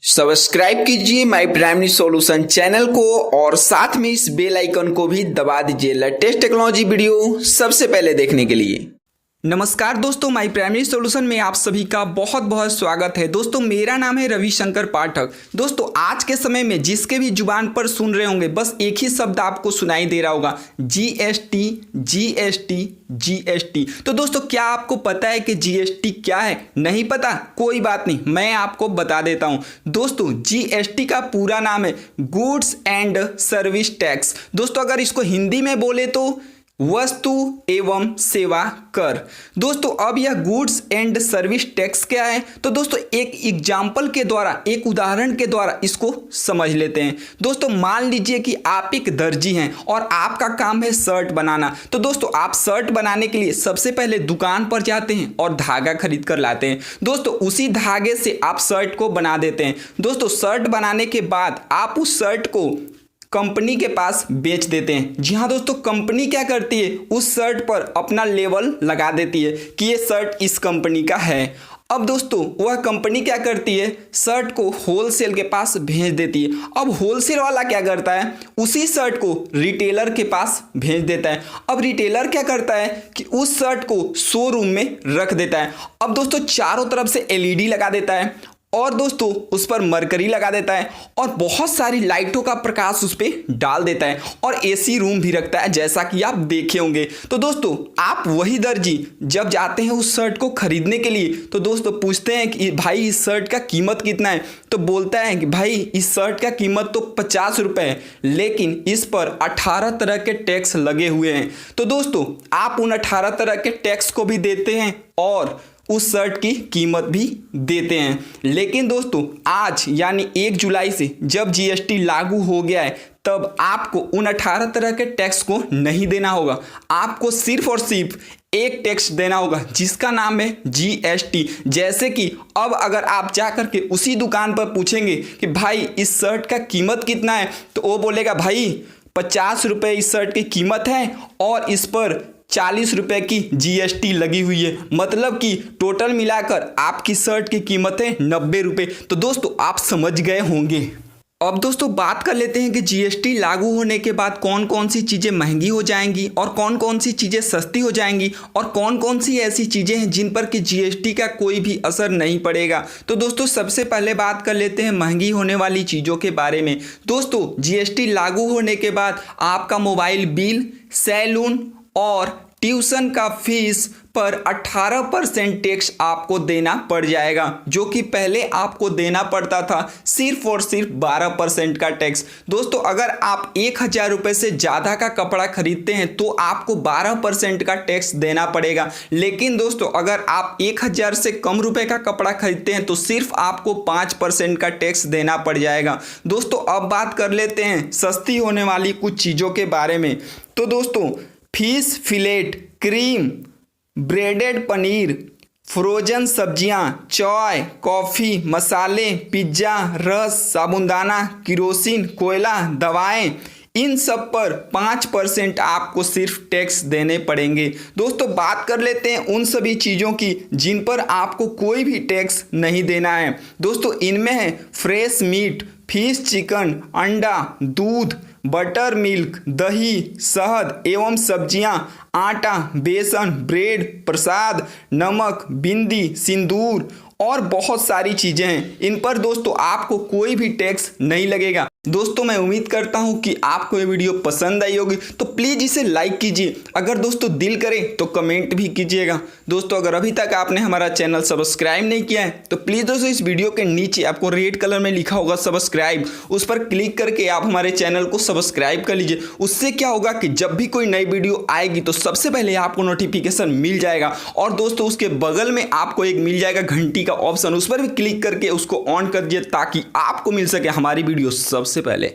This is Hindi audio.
सब्सक्राइब कीजिए माई प्राइमरी सॉल्यूशन चैनल को और साथ में इस बेल आइकन को भी दबा दीजिए लेटेस्ट टेक्नोलॉजी वीडियो सबसे पहले देखने के लिए। नमस्कार दोस्तों, माई प्राइमरी सॉल्यूशन में आप सभी का बहुत बहुत स्वागत है। दोस्तों मेरा नाम है रविशंकर पाठक। दोस्तों आज के समय में जिसके भी जुबान पर सुन रहे होंगे बस एक ही शब्द आपको सुनाई दे रहा होगा, जीएसटी जीएसटी जीएसटी। तो दोस्तों क्या आपको पता है कि जीएसटी क्या है? नहीं पता? कोई बात नहीं, मैं आपको बता देता हूं। दोस्तों जीएसटी का पूरा नाम है गुड्स एंड सर्विस टैक्स। दोस्तों अगर इसको हिंदी में बोले तो वस्तु एवं सेवा कर। दोस्तों अब यह गुड्स एंड सर्विस टैक्स क्या है, तो दोस्तों एक एग्जाम्पल के द्वारा, एक उदाहरण के द्वारा इसको समझ लेते हैं। दोस्तों मान लीजिए कि आप एक दर्जी हैं और आपका काम है शर्ट बनाना। तो दोस्तों आप शर्ट बनाने के लिए सबसे पहले दुकान पर जाते हैं और धागा खरीद कर लाते हैं। दोस्तों उसी धागे से आप शर्ट को बना देते हैं। दोस्तों शर्ट बनाने के बाद आप उस शर्ट को कंपनी के पास बेच देते हैं। जी हाँ दोस्तों, कंपनी क्या करती है, उस शर्ट पर अपना लेबल लगा देती है कि ये शर्ट इस कंपनी का है। अब दोस्तों वह कंपनी क्या करती है, शर्ट को होलसेल के पास भेज देती है। अब होलसेल वाला क्या करता है, उसी शर्ट को रिटेलर के पास भेज देता है। अब रिटेलर क्या करता है कि उस शर्ट को शोरूम में रख देता है। अब दोस्तों चारों तरफ से एलईडी लगा देता है और दोस्तों उस पर मरकरी लगा देता है और बहुत सारी लाइटों का प्रकाश उस पर डाल देता है और एसी रूम भी रखता है, जैसा कि आप देखे होंगे। तो दोस्तों आप वही दर्जी जब जाते हैं उस शर्ट को खरीदने के लिए, तो दोस्तों पूछते हैं कि भाई इस शर्ट का कीमत कितना है, तो बोलता है कि भाई इस शर्ट का कीमत तो 50 रुपये है, लेकिन इस पर 18 तरह के टैक्स लगे हुए हैं। तो दोस्तों आप उन 18 तरह के टैक्स को भी देते हैं और उस शर्ट की कीमत भी देते हैं। लेकिन दोस्तों आज यानी 1 जुलाई से जब जीएसटी लागू हो गया है, तब आपको उन 18 तरह के टैक्स को नहीं देना होगा। आपको सिर्फ और सिर्फ एक टैक्स देना होगा जिसका नाम है जीएसटी। जैसे कि अब अगर आप जाकर के उसी दुकान पर पूछेंगे कि भाई इस शर्ट का कीमत कितना है, तो वो बोलेगा भाई 50 रुपये इस शर्ट की कीमत है और इस पर 40 रुपये की जीएसटी लगी हुई है। मतलब कि टोटल मिलाकर आपकी शर्ट की कीमत है 90 रुपये। तो दोस्तों आप समझ गए होंगे। अब दोस्तों बात कर लेते हैं कि जीएसटी लागू होने के बाद कौन कौन सी चीज़ें महंगी हो जाएंगी और कौन कौन सी चीज़ें सस्ती हो जाएंगी और कौन कौन सी ऐसी चीज़ें हैं जिन पर कि जीएसटी का कोई भी असर नहीं पड़ेगा। तो दोस्तों सबसे पहले बात कर लेते हैं महंगी होने वाली चीज़ों के बारे में। दोस्तों जीएसटी लागू होने के बाद आपका मोबाइल बिल, सैलून और ट्यूशन का फीस पर 18% टैक्स आपको देना पड़ जाएगा, जो कि पहले आपको देना पड़ता था सिर्फ और सिर्फ 12% का टैक्स। दोस्तों अगर आप 1000 रुपये से ज़्यादा का कपड़ा खरीदते हैं तो आपको 12% का टैक्स देना पड़ेगा। लेकिन दोस्तों अगर आप 1000 से कम रुपए का कपड़ा खरीदते हैं तो सिर्फ आपको 5% का टैक्स देना पड़ जाएगा। दोस्तों अब बात कर लेते हैं सस्ती होने वाली कुछ चीज़ों के बारे में। तो दोस्तों fish fillet, cream, breaded paneer, frozen सब्जियां, चाय, कॉफ़ी, मसाले, पिज्ज़ा, रस, साबुनदाना, किरोसिन, कोयला, दवाएं, इन सब पर 5% आपको सिर्फ टैक्स देने पड़ेंगे। दोस्तों बात कर लेते हैं उन सभी चीज़ों की जिन पर आपको कोई भी टैक्स नहीं देना है। दोस्तों इनमें है फ्रेश मीट, फिश, चिकन, अंडा, दूध, बटर मिल्क, दही, शहद एवं सब्जियां, आटा, बेसन, ब्रेड, प्रसाद, नमक, बिंदी, सिंदूर और बहुत सारी चीज़ें हैं। इन पर दोस्तों आपको कोई भी टैक्स नहीं लगेगा। दोस्तों मैं उम्मीद करता हूं कि आपको ये वीडियो पसंद आई होगी, तो प्लीज़ इसे लाइक कीजिए। अगर दोस्तों दिल करे तो कमेंट भी कीजिएगा। दोस्तों अगर अभी तक आपने हमारा चैनल सब्सक्राइब नहीं किया है तो प्लीज़ दोस्तों इस वीडियो के नीचे आपको रेड कलर में लिखा होगा सब्सक्राइब, उस पर क्लिक करके आप हमारे चैनल को सब्सक्राइब कर लीजिए। उससे क्या होगा कि जब भी कोई नई वीडियो आएगी तो सबसे पहले आपको नोटिफिकेशन मिल जाएगा। और दोस्तों उसके बगल में आपको एक मिल जाएगा घंटी का ऑप्शन, उस पर भी क्लिक करके उसको ऑन कर दीजिए ताकि आपको मिल सके हमारी वीडियो सबसे पहले।